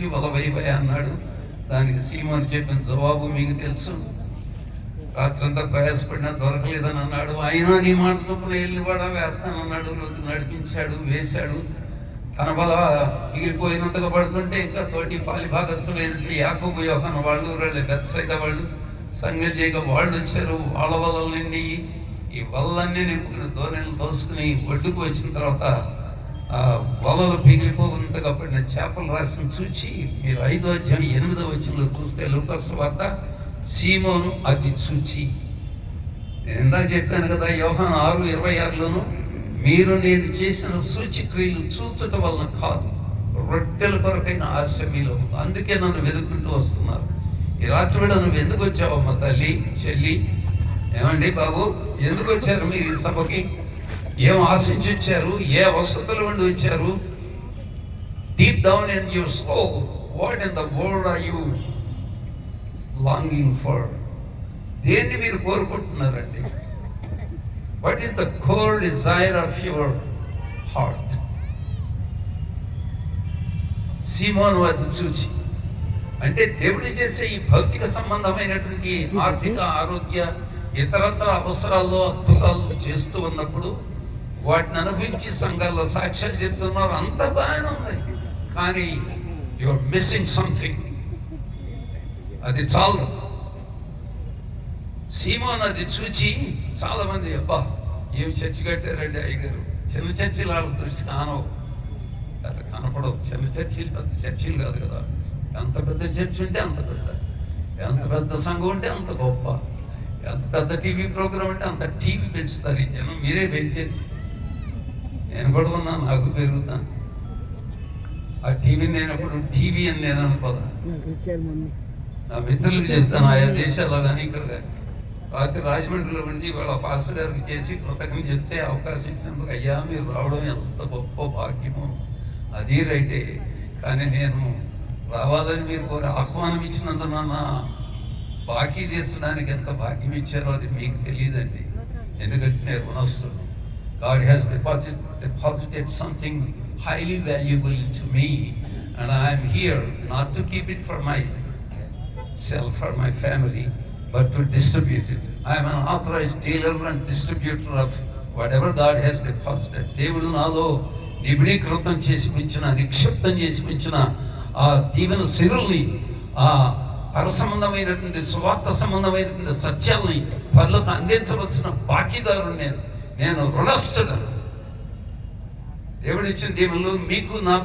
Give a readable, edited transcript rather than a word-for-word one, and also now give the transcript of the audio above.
వచ్చి వల వైవయ అన్నాడు. దానికి సీమోను చెప్పిన జవాబు మీకు తెలుసు. రాత్రంతా ప్రయాసపడినా దొరకలేదని అన్నాడు. అయినా నీ మాట చొప్పున వెళ్ళివాడా వేస్తానన్నాడు. లోతు నడిపించాడు, వేశాడు. తన బల మిగిలిపోయినంతగా పడుతుంటే ఇంకా తోటి పాలి భాగస్థులైనట్టు యాకోబు యోహాను వాళ్ళు బెత్సైదా వాళ్ళు సంజ్ఞ చేయక వాళ్ళు వచ్చారు. వాళ్ళ వలల నిండి ఈ వలలన్నీ నింపుకుని ధోరణిలు తోసుకుని ఒడ్డుకు వచ్చిన తర్వాత ఆ వలలు పిగిలిపోయినంతగా పడిన చేపలు రాసిన చూచి మీరు 5వ అధ్యాయం 8వ వచనంలో చూస్తే లూకాసు వార్త సీమోను అది చూచి, నేను ఇందాక చెప్పాను కదా యోహాను 6:26లోను మీరు నేను చేసిన సూచక్రియలు చూచట వలన కాదు, రొట్టెల కొరకైన ఆశ మీలో ఉంది. అందుకే నన్ను వెతుక్కుంటూ వస్తున్నారు. ఈ రాత్రి వేళ నువ్వు ఎందుకు వచ్చావమ్మా తల్లి, చెల్లి? ఏమండి బాబు, ఎందుకు వచ్చారు మీరు ఈ సభకి? ఏం ఆశించి వచ్చారు? ఏ వసతులు ఉండి వచ్చారు? Deep down in your soul, what in the world are you longing for? దేన్ని మీరు కోరుకుంటున్నారండి? What is the core desire of your heart? సీమోను అది చూచి, అంటే దేవుడు చేసే ఈ భౌతిక సంబంధమైనటువంటి ఆర్థిక, ఆరోగ్య, ఇతరత్ర అవసరాల్లో అద్భుతాలు చేస్తూ ఉన్నప్పుడు వాటిని అనుభవించి సంఘాల్లో సాక్ష్యాలు చెప్తున్నారు. అంత బాగానే ఉంది, కానీ యు ఆర్ మిస్సింగ్ సంథింగ్. అది చాలు. సీమోను అది చూచి చాలా మంది అబ్బా ఏమి చర్చి కట్టారండి అయ్యగారు, చిన్న చర్చిలు వాళ్ళ దృష్టి కానవు, అట్లా కనపడవు. చిన్న చర్చిలు పెద్ద చర్చిలు కాదు కదా. ఎంత పెద్ద చర్చి ఉంటే అంత పెద్ద, ఎంత పెద్ద సంఘం ఉంటే అంత గొప్ప, ఎంత పెద్ద టీవీ ప్రోగ్రామ్ అంటే అంత టీవీ పెంచుతారు ఈ జనం. మీరే పెంచేది. నేను కూడా ఉన్నాను, నాకు పెరుగుతాను. ఆ టీవీ నేను అప్పుడు టీవీ అని నేను అనుకోదా. నా మిత్రులకు చెప్తాను ఆయా దేశాల్లో కానీ ఇక్కడ కానీ. రాత్రి రాజమండ్రిలో ఉండి వాళ్ళ పాస్టర్ గారికి చేసి కృతజ్ఞత చెప్తే అవకాశం ఇచ్చినందుకు అయ్యా మీరు రావడం ఎంత గొప్ప భాగ్యమో. అది రైటే, కానీ నేను రావాలని మీరు కోరి ఆహ్వానం ఇచ్చినందున నా బాకీ తీర్చడానికి ఎంత భాగ్యం ఇచ్చారో అది మీకు తెలియదండి. ఎందుకంటే నేను రుణస్తుడు. God has deposited something highly valuable into me, and I am here not to keep it for myself or my family, but to distribute it. I am an authorized dealer and distributor of whatever God has deposited. దేవుడు నాలో నిబిడీకృతం చేసి ఉంచిన, నిక్షిప్తం చేసి ఉంచిన ఆ దీవెన సిరుల్ని, ఆ పరసంబంధమైనటువంటి సువార్త సంబంధమైనటువంటి సత్యాల్ని పరులకు అందించవలసిన బాకీదారు నేను రుణస్థుడను. దేవుడిచ్చిన దీవెనలు మీకు నాకు